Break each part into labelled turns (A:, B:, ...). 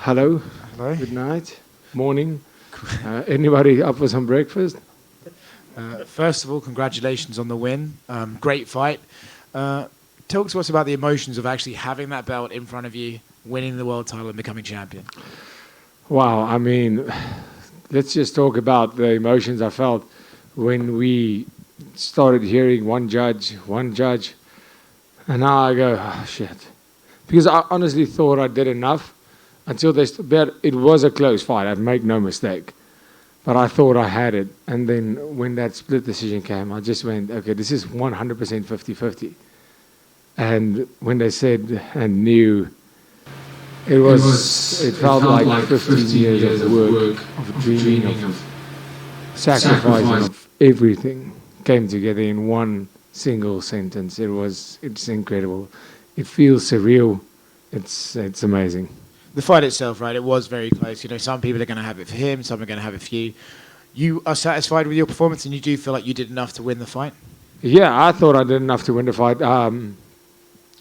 A: Hello.
B: Hello.
A: Good night. Morning. Anybody up for some breakfast?
B: First of all, congratulations on the win. Great fight. Talk to us about the emotions of actually having that belt in front of you, winning the world title and becoming champion.
A: Wow. I mean, let's just talk about the emotions I felt when we started hearing one judge, and now I go, oh, shit. Because I honestly thought I did enough until but it was a close fight, I make no mistake. But I thought I had it. And then when that split decision came, I just went, okay, this is 100% 50-50. And when they said and knew, it felt like 15 years of work, of dreaming, of sacrificing, of everything came together in one single sentence. It's incredible. It feels surreal. It's amazing.
B: The fight itself, right, it was very close. You know, some people are going to have it for him, some are going to have it for you. You are satisfied with your performance and you do feel like you did enough to win the fight?
A: Yeah, I thought I did enough to win the fight.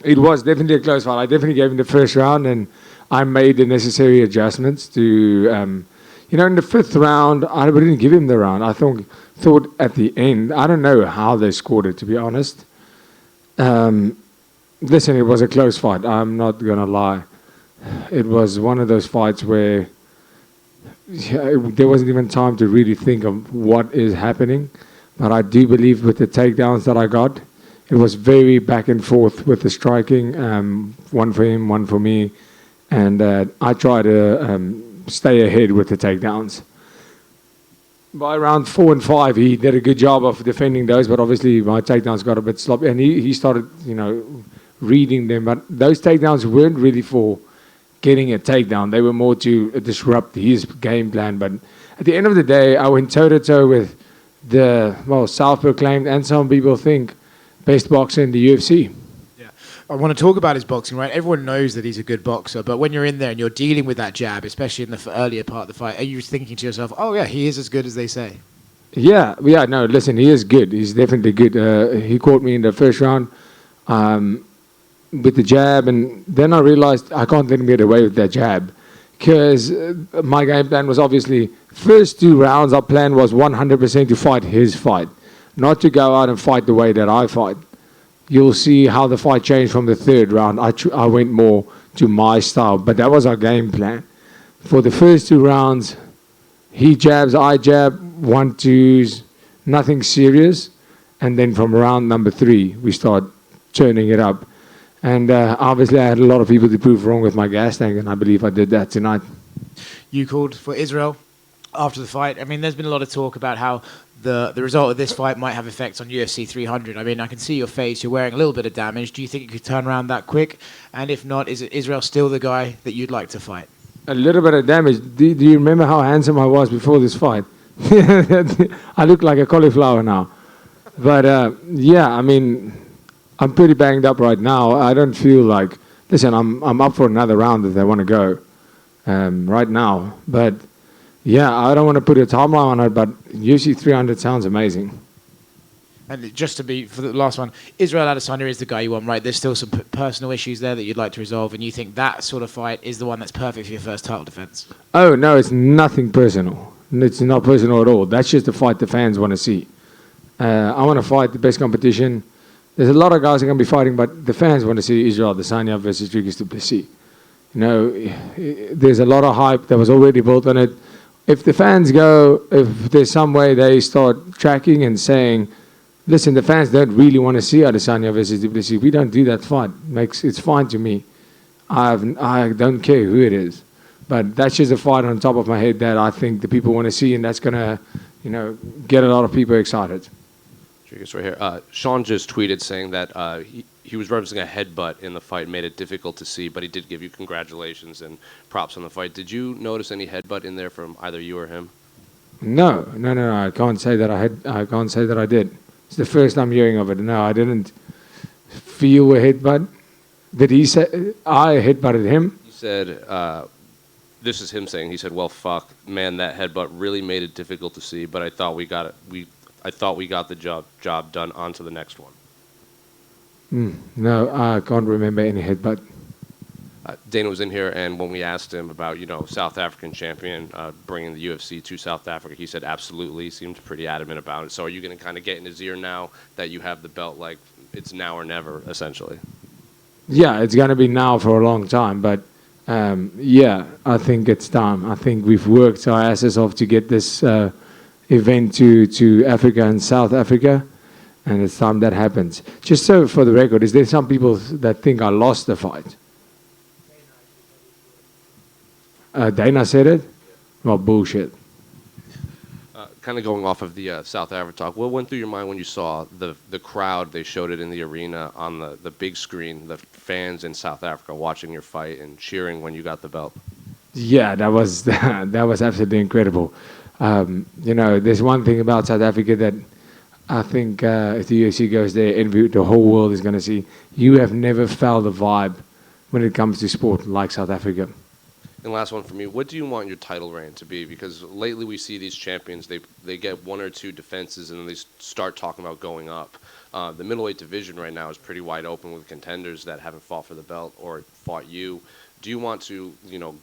A: It was definitely a close fight. I definitely gave him the first round and I made the necessary adjustments to, in the fifth round, I didn't give him the round. I thought at the end, I don't know how they scored it, to be honest. Listen, it was a close fight. I'm not going to lie. It was one of those fights where there wasn't even time to really think of what is happening. But I do believe with the takedowns that I got, it was very back and forth with the striking, one for him, one for me. And I tried to stay ahead with the takedowns. By round 4 and 5, he did a good job of defending those, but obviously my takedowns got a bit sloppy. And he started, reading them. But those takedowns weren't really for getting a takedown. They were more to disrupt his game plan. But at the end of the day, I went toe-to-toe with the, self-proclaimed, and some people think, best boxer in the UFC.
B: Yeah, I want to talk about his boxing, right? Everyone knows that he's a good boxer, but when you're in there and you're dealing with that jab, especially in the earlier part of the fight, are you thinking to yourself, oh yeah, he is as good as they say?
A: Yeah, no, listen, he is good. He's definitely good. He caught me in the first round. With the jab, and then I realized I can't let him get away with that jab because my game plan was obviously first 2 rounds our plan was 100% to fight his fight, not to go out and fight the way that I fight. You'll see how the fight changed from the 3rd round. I went more to my style, but that was our game plan. For the first 2 rounds, he jabs, I jab, 1-2s, nothing serious, and then from round number 3 we start turning it up. And obviously I had a lot of people to prove wrong with my gas tank, and I believe I did that tonight.
B: You called for Israel after the fight. I mean, there's been a lot of talk about how the result of this fight might have effects on UFC 300. I mean, I can see your face. You're wearing a little bit of damage. Do you think you could turn around that quick? And if not, is Israel still the guy that you'd like to fight?
A: A little bit of damage. Do you remember how handsome I was before this fight? I look like a cauliflower now. But, I mean, I'm pretty banged up right now. I don't feel like... Listen, I'm up for another round if they want to go right now. But, I don't want to put a timeline on it, but UFC 300 sounds amazing.
B: And just to be, for the last one, Israel Adesanya is the guy you want, right? There's still some personal issues there that you'd like to resolve, and you think that sort of fight is the one that's perfect for your first title defense?
A: Oh, no, it's nothing personal. It's not personal at all. That's just the fight the fans want to see. I want to fight the best competition. There's a lot of guys that are going to be fighting, but the fans want to see Israel Adesanya versus Dricus Du Plessis. There's a lot of hype that was already built on it. If the fans go, if there's some way they start tracking and saying, listen, the fans don't really want to see Adesanya versus Du Plessis, we don't do that fight. It's fine to me. I don't care who it is. But that's just a fight on top of my head that I think the people want to see, and that's going to, get a lot of people excited.
C: Dricus, right here. Sean just tweeted saying that he was referencing a headbutt in the fight, made it difficult to see, but he did give you congratulations and props on the fight. Did you notice any headbutt in there from either you or him?
A: No. I can't say that I can't say that I did. It's the first time hearing of it. No, I didn't feel a headbutt. Did he say I headbutted him?
C: He said, this is him saying, he said, well, fuck, man, that headbutt really made it difficult to see, but I thought we got it. I thought we got the job done. On to the next one.
A: No, I can't remember any headbutt.
C: Dana was in here, and when we asked him about, South African champion bringing the UFC to South Africa, he said absolutely. He seemed pretty adamant about it. So are you going to kind of get in his ear now that you have the belt, like it's now or never, essentially?
A: Yeah, it's going to be now for a long time, but yeah, I think it's time. I think we've worked our asses off to get this event to Africa and South Africa, and it's time that happens. Just so for the record, is there some people that think I lost the fight? Dana said it? Well, bullshit.
C: Kind of going off of the South Africa talk, what went through your mind when you saw the crowd? They showed it in the arena on the big screen, the fans in South Africa watching your fight and cheering when you got the belt.
A: Yeah, that was that was absolutely incredible. There's one thing about South Africa that I think if the UFC goes there, the whole world is going to see. You have never felt a vibe when it comes to sport like South Africa.
C: And last one for me, what do you want your title reign to be? Because lately we see these champions, they get one or two defenses and then they start talking about going up. The middleweight division right now is pretty wide open with contenders that haven't fought for the belt or fought you. Do you want to,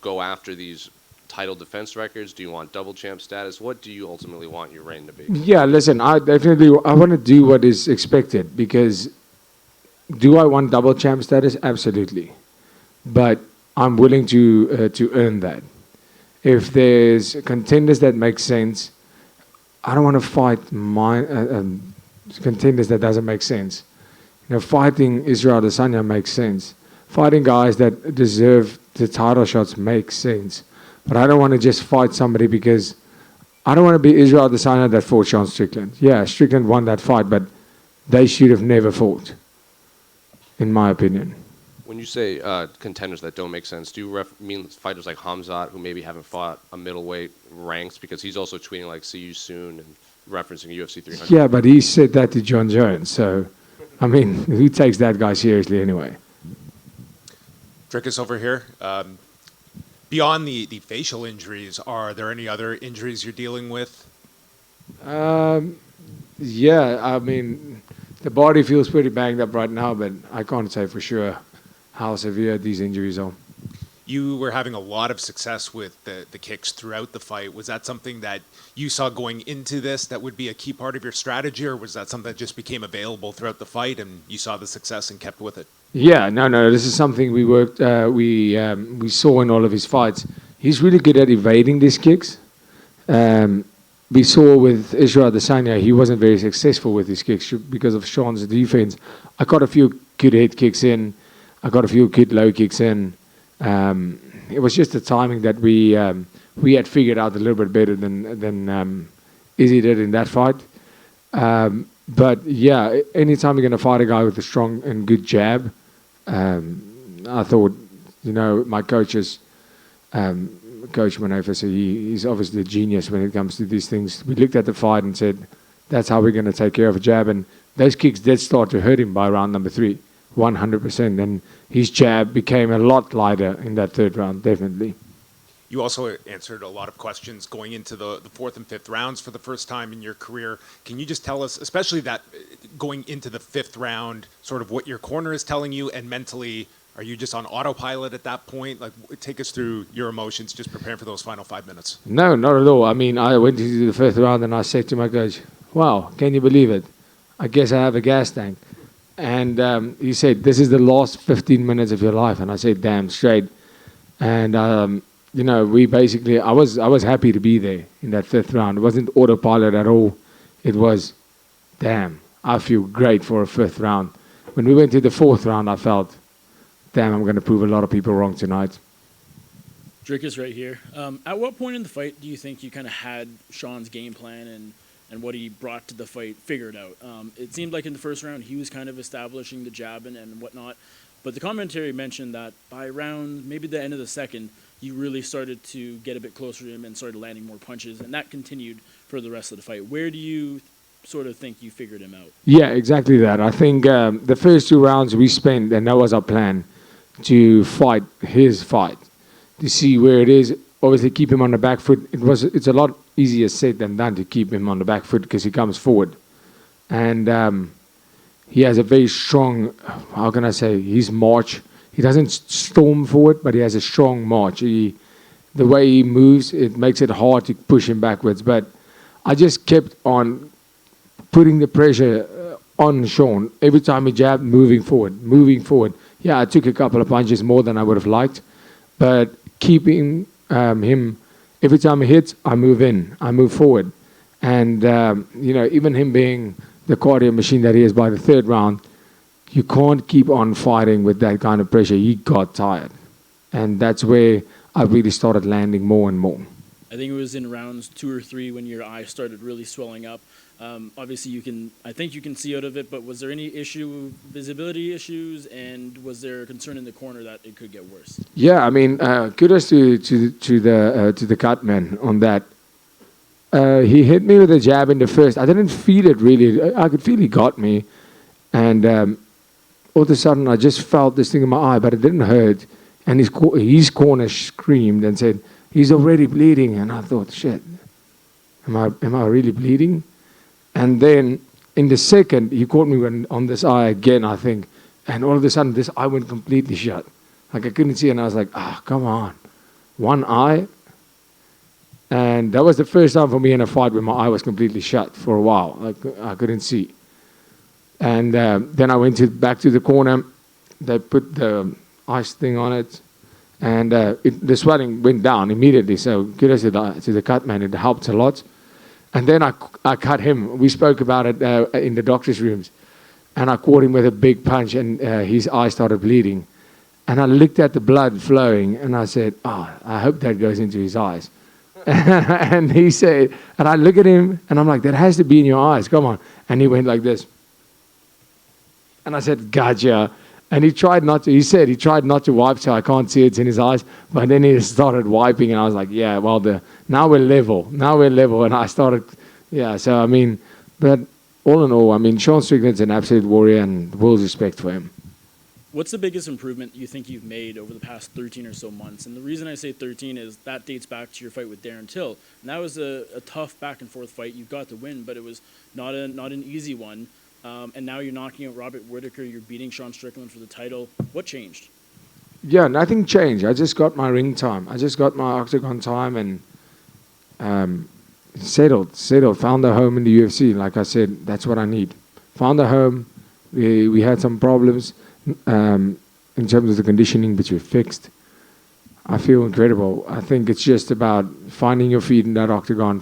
C: go after these title defense records? Do you want double champ status? What do you ultimately want your reign to be?
A: Yeah, listen, I want to do what is expected, because do I want double champ status? Absolutely. But I'm willing to earn that. If there's contenders that make sense, I don't want to fight contenders that doesn't make sense. Fighting Israel Adesanya makes sense. Fighting guys that deserve the title shots makes sense. But I don't want to just fight somebody because I don't want to be Israel Adesanya that fought Sean Strickland. Yeah, Strickland won that fight, but they should have never fought, in my opinion.
C: When you say contenders that don't make sense, do you mean fighters like Hamzat, who maybe haven't fought a middleweight ranks? Because he's also tweeting like "see you soon" and referencing UFC 300.
A: Yeah, but he said that to John Jones. So, I mean, who takes that guy seriously anyway?
D: Dricus over here. Beyond the facial injuries, are there any other injuries you're dealing with?
A: Yeah, I mean, the body feels pretty banged up right now, but I can't say for sure how severe these injuries are.
D: You were having a lot of success with the kicks throughout the fight. Was that something that you saw going into this that would be a key part of your strategy, or was that something that just became available throughout the fight and you saw the success and kept with it?
A: Yeah, no, this is something we worked, we saw in all of his fights. He's really good at evading these kicks. We saw with Israel Adesanya, he wasn't very successful with his kicks because of Sean's defense. I got a few good head kicks in. I got a few good low kicks in. It was just the timing that we had figured out a little bit better than Izzy did in that fight. But yeah, anytime you're going to fight a guy with a strong and good jab, I thought, my coaches, Coach Manofa, so he's obviously a genius when it comes to these things. We looked at the fight and said, that's how we're going to take care of a jab. And those kicks did start to hurt him by round number 3, 100%. And his jab became a lot lighter in that third round, definitely.
D: You also answered a lot of questions going into the fourth and fifth rounds for the first time in your career. Can you just tell us, especially that going into the fifth round, sort of what your corner is telling you, and mentally, are you just on autopilot at that point? Like, take us through your emotions just preparing for those final 5 minutes.
A: No, not at all. I mean, I went into the fifth round and I said to my coach, wow, can you believe it? I guess I have a gas tank. And he said, this is the last 15 minutes of your life. And I said, damn straight. And, we basically, I was happy to be there in that fifth round. It wasn't autopilot at all. It was, damn, I feel great for a fifth round. When we went to the fourth round, I felt, damn, I'm going to prove a lot of people wrong tonight.
E: Dricus right here. At what point in the fight do you think you kind of had Sean's game plan and what he brought to the fight figured out? It seemed like in the first round he was kind of establishing the jab and whatnot, but the commentary mentioned that by round, maybe the end of the second, you really started to get a bit closer to him and started landing more punches, and that continued for the rest of the fight. Where do you sort of think you figured him out?
A: Yeah, exactly that. I think the first 2 rounds we spent, and that was our plan, to fight his fight, to see where it is. Obviously, keep him on the back foot. It's a lot easier said than done to keep him on the back foot because he comes forward. And he has a very strong, how can I say, his march he doesn't storm forward, but he has a strong march. The way he moves, it makes it hard to push him backwards. But I just kept on putting the pressure on Sean. Every time he jabbed, moving forward. Yeah, I took a couple of punches more than I would have liked, but keeping him, every time he hits, I move forward. And, even him being the cardio machine that he is by the third round, you can't keep on fighting with that kind of pressure. He got tired. And that's where I really started landing more and more.
E: I think it was in rounds 2 or 3 when your eye started really swelling up. Obviously, I think you can see out of it, but was there any visibility issues, and was there a concern in the corner that it could get worse?
A: Yeah, I mean, kudos to the cut man on that. He hit me with a jab in the first. I didn't feel it really. I could feel he got me, and all of a sudden I just felt this thing in my eye, but it didn't hurt. And his corner screamed and said, "He's already bleeding." And I thought, shit, am I really bleeding? And then in the second, he caught me on this eye again, I think. And all of a sudden, this eye went completely shut. Like I couldn't see, and I was like, come on. One eye. And that was the first time for me in a fight where my eye was completely shut for a while. I couldn't see. And then I went back to the corner. They put the ice thing on it. And the swelling went down immediately. So kudos to the cut man. It helped a lot. And then I cut him. We spoke about it in the doctor's rooms. And I caught him with a big punch, and his eye started bleeding. And I looked at the blood flowing, and I said, I hope that goes into his eyes. And he said, and I look at him, and I'm like, that has to be in your eyes. Come on. And he went like this. And I said, gotcha. And he tried not to wipe, so I can't see it's in his eyes. But then he started wiping, and I was like, yeah, well, now we're level. And I started, so I mean, but all in all, I mean, Sean Strickland's an absolute warrior, and world's respect for him.
E: What's the biggest improvement you think you've made over the past 13 or so months? And the reason I say 13 is that dates back to your fight with Darren Till. And that was a tough back-and-forth fight. You got to win, but it was not an easy one. And now you're knocking out Robert Whittaker. You're beating Sean Strickland for the title. What changed?
A: Yeah, nothing changed. I just got my ring time. I just got my octagon time and settled. Found a home in the UFC. Like I said, that's what I need. Found a home. We had some problems in terms of the conditioning, which we fixed. I feel incredible. I think it's just about finding your feet in that octagon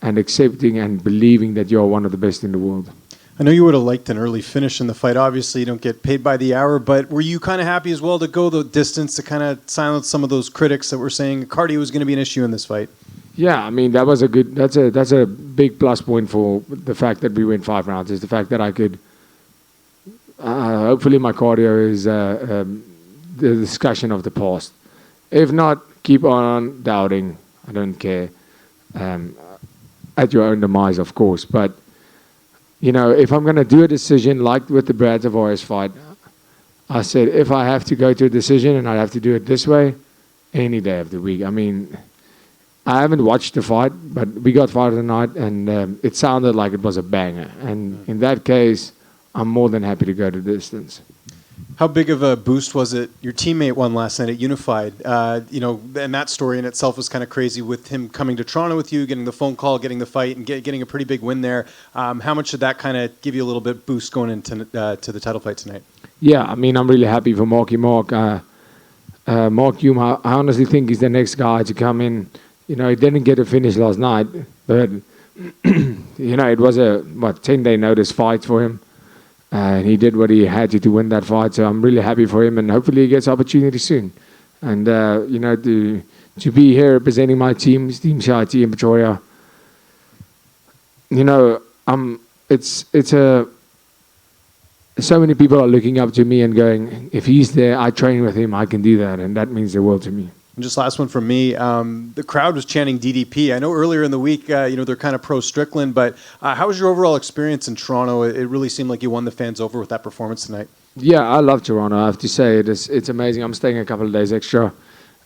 A: and accepting and believing that you're one of the best in the world.
F: I know you would have liked an early finish in the fight. Obviously, you don't get paid by the hour, but were you kind of happy as well to go the distance to kind of silence some of those critics that were saying cardio was going to be an issue in this fight? Yeah,
A: I mean, that's a big plus point for the fact that we went 5 rounds, is the fact that I could, hopefully my cardio is the discussion of the past. If not, keep on doubting. I don't care. At your own demise, of course, but if I'm going to do a decision like with the Brad Tavares fight, I said, if I have to go to a decision and I have to do it this way, any day of the week. I mean, I haven't watched the fight, but we got fight of the night, and it sounded like it was a banger. And in that case, I'm more than happy to go to the distance.
F: How big of a boost was it? Your teammate won last night at Unified. And that story in itself was kind of crazy with him coming to Toronto with you, getting the phone call, getting the fight, and getting a pretty big win there. How much did that kind of give you a little bit boost going into to the title fight tonight?
A: Yeah, I mean, I'm really happy for Marky Mark. Mark Hume, I honestly think he's the next guy to come in. He didn't get a finish last night, but, it was a 10-day notice fight for him. And he did what he had to win that fight. So I'm really happy for him, and hopefully he gets opportunity soon. And, to be here representing my team, Team CIT in Pretoria, so many people are looking up to me and going, if he's there, I train with him, I can do that. And that means the world to me.
F: And just last one from me. The crowd was chanting DDP. I know earlier in the week, they're kind of pro-Strickland, but how was your overall experience in Toronto? It really seemed like you won the fans over with that performance tonight.
A: Yeah, I love Toronto. I have to say, it's amazing. I'm staying a couple of days extra.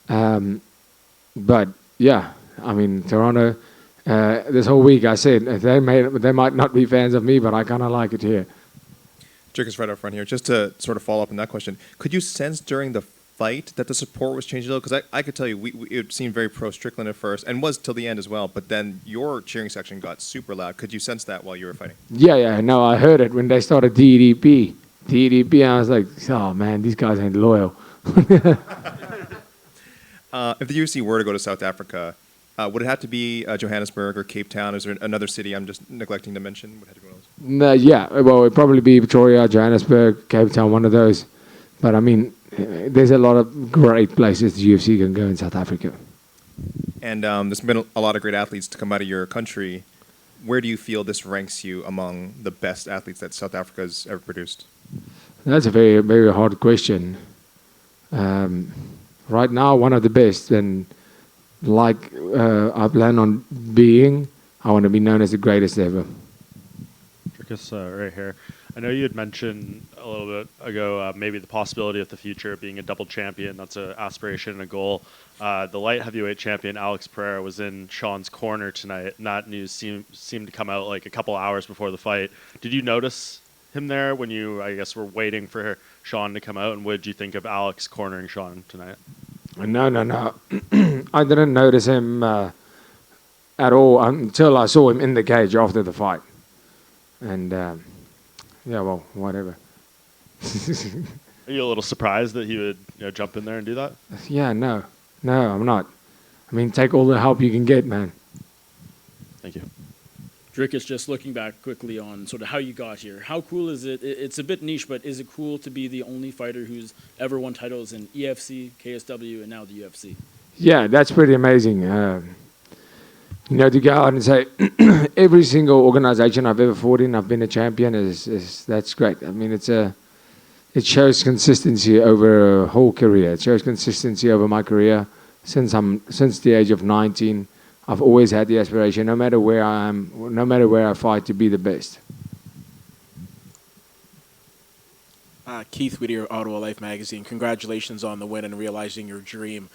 A: But, yeah, I mean, Toronto, this whole week I said, they might not be fans of me, but I kind of like it here.
G: Dricus right up front here. Just to sort of follow up on that question, could you sense during the fight that the support was changing a little? Because I could tell you, it seemed very pro Strickland at first, and was till the end as well. But then your cheering section got super loud. Could you sense that while you were fighting?
A: Yeah, no, I heard it when they started DDP. I was like, oh man, these guys ain't loyal.
G: If the UFC were to go to South Africa, would it have to be Johannesburg or Cape Town? Is there another city I'm just neglecting to mention? Would it have to be one of those?
A: No, yeah, well, it'd probably be Pretoria, Johannesburg, Cape Town, one of those. But I mean, there's a lot of great places the UFC can go in South Africa.
G: And there's been a lot of great athletes to come out of your country. Where do you feel this ranks you among the best athletes that South Africa's ever produced?
A: That's a very, very hard question. Right now, one of the best, and like I plan on being, I want to be known as the greatest ever.
H: Dricus, right here. I know you had mentioned a little bit ago maybe the possibility of the future of being a double champion. That's an aspiration and a goal. The light heavyweight champion, Alex Pereira, was in Sean's corner tonight, and that news seemed to come out like a couple hours before the fight. Did you notice him there when you, I guess, were waiting for Sean to come out, and what did you think of Alex cornering Sean tonight?
A: No. I didn't notice him at all until I saw him in the cage after the fight. And, yeah, well, whatever.
H: Are you a little surprised that he would jump in there and do that?
A: Yeah, no, I'm not. I mean, take all the help you can get, man.
H: Thank you.
E: Dricus, just looking back quickly on sort of how you got here, how cool is it? It's a bit niche, but is it cool to be the only fighter who's ever won titles in EFC, KSW, and now the UFC?
A: Yeah, that's pretty amazing. To go out and say every single organization I've ever fought in, I've been a champion. That's great. I mean, it shows consistency over a whole career. It shows consistency over my career since the age of 19. I've always had the aspiration, no matter where I am, no matter where I fight, to be the best.
I: Keith Whittier, Ottawa Life Magazine. Congratulations on the win and realizing your dream.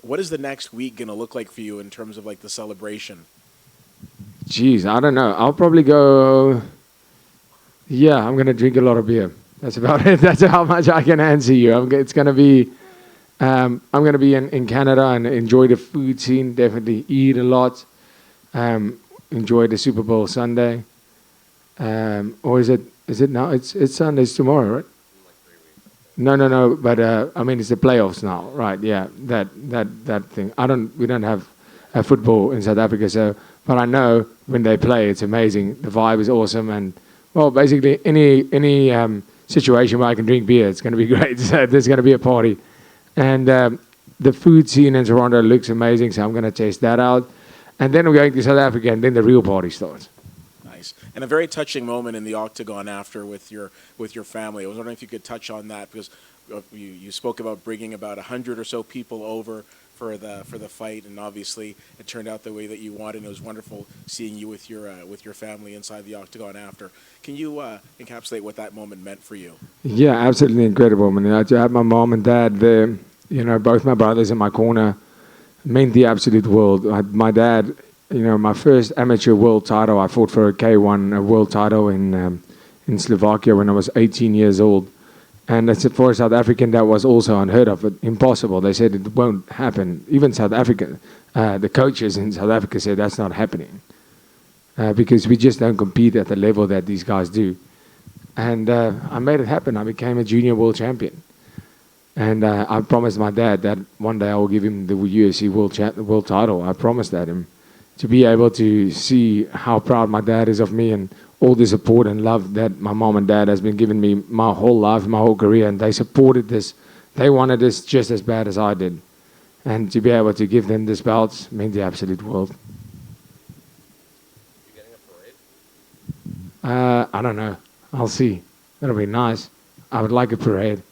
I: What is the next week going to look like for you in terms of like the celebration?
A: Jeez, I don't know. I'll probably go. Yeah, I'm going to drink a lot of beer. That's about it. That's how much I can answer you. It's going to be. I'm going to be in Canada and enjoy the food scene. Definitely eat a lot. Enjoy the Super Bowl Sunday. Or is it now? It's Sunday's tomorrow, right? No. But I mean, it's the playoffs now, right? Yeah, that thing. We don't have football in South Africa, so. But I know when they play, it's amazing. The vibe is awesome, and well, basically any situation where I can drink beer, it's going to be great. So there's going to be a party. And the food scene in Toronto looks amazing, so I'm going to test that out. And then we're going to South Africa, and then the real party starts.
I: Nice. And a very touching moment in the octagon after with your family. I was wondering if you could touch on that, because you spoke about bringing about 100 or so people over for the fight, and obviously it turned out the way that you wanted, and it was wonderful seeing you with your family inside the octagon after. Can you encapsulate what that moment meant for you? Yeah,
A: absolutely incredible. I mean, to have my mom and dad there, both my brothers in my corner, meant the absolute world. My dad, my first amateur world title, I fought for a K1 world title in Slovakia when I was 18 years old. And for a South African, that was also unheard of, impossible. They said it won't happen. Even South Africa, the coaches in South Africa said that's not happening because we just don't compete at the level that these guys do. And I made it happen. I became a junior world champion. And I promised my dad that one day I will give him the UFC world title. I promised that him to be able to see how proud my dad is of me and all the support and love that my mom and dad has been giving me my whole life, my whole career, and they supported this. They wanted this just as bad as I did. And to be able to give them this belt meant the absolute world.
C: You getting a parade?
A: I don't know. I'll see. That'll be nice. I would like a parade.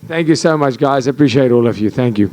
A: Thank you so much, guys. I appreciate all of you. Thank you.